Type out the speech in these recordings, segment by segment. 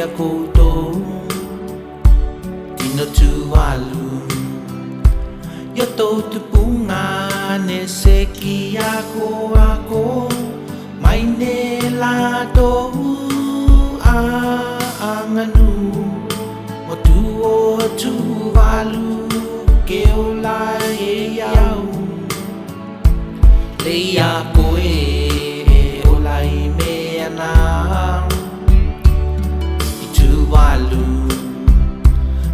a koutou Tino tualu Yo tau te punga ne se ki ako Mai ne la tou a anganu Mo tu o tualu ke o lai e iau Le ia koe e o lai me ana I tualu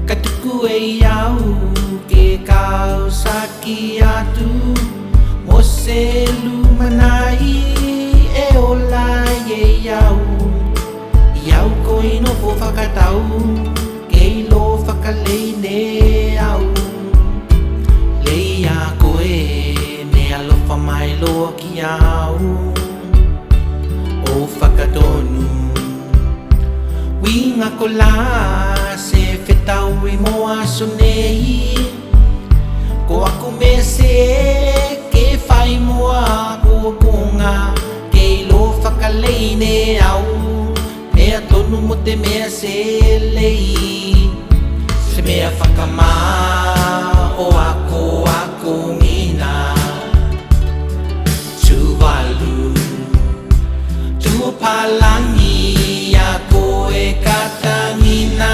Ka tuku e iau ke kau saki atu Mo se lumanai e o lai e iau Iau koe no fo whakatau Ke ilo whakalei ne au Le ia koe ne alofa mai loa ki au O whakatonu Winga ko la se whetau I mo aso nei Ko aku me se ke whai moa ko konga Ke ilo whakalei ne au Mea tonu mo te mea se lei Se mea whakama o ako ngina Tuvalu Tua palangi a koe katangina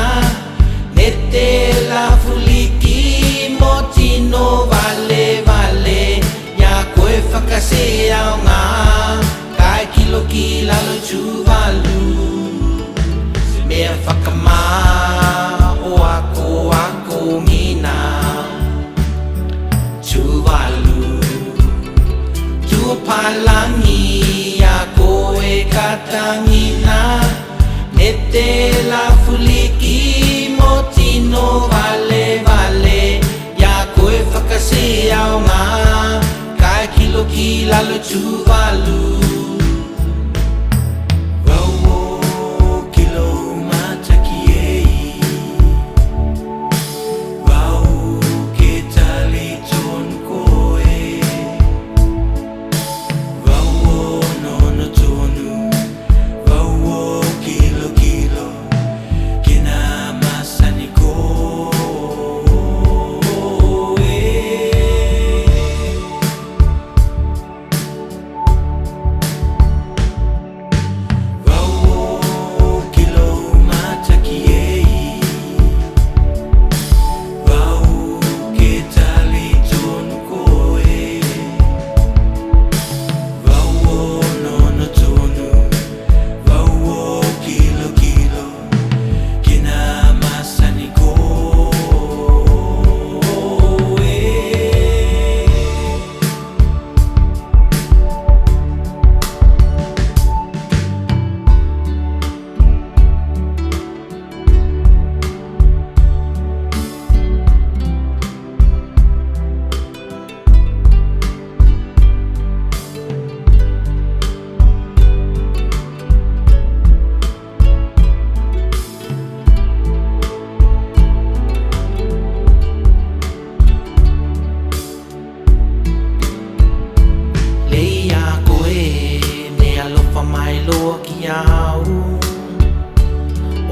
Ne te la fuliki mo tino vale Ya koe whakase au ngā Kai kilo ki lalo tuvalu Mea whakama o ako ngina Tuvalu Tua palangi a koe katangina Ne te la fuliki mo tino vale Ya koe whakase au ngā Kai kilo ki lalo tuvalu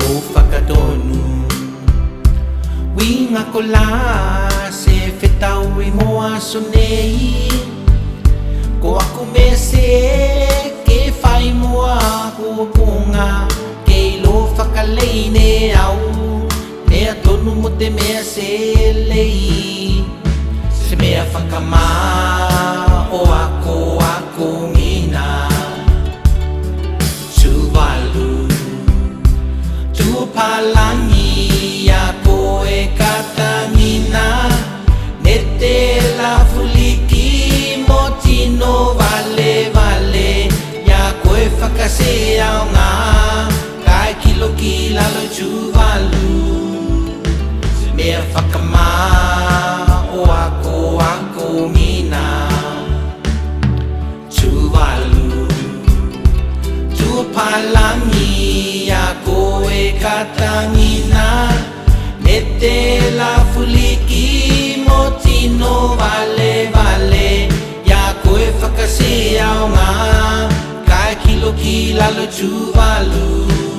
O whakatonu Winga ko la se whetau I mo aso nei Ko aku me se ke whai moa ko konga Ke ilo whakalei ne au Mea tonu mo te mea se lei Se mea whakama o ako ngina Tua palangi a koe katangina Ne te la fuliki mo tino vale Ya koe whakase au ngā Kai kilo ki lalo tuvalu Mea whakama o ako ngina Tuvalu Tua palangi a koe katangina Ne te la fuliki mo tino vale Ya koe whakase au ngā Kai kilo ki lalo tuvalu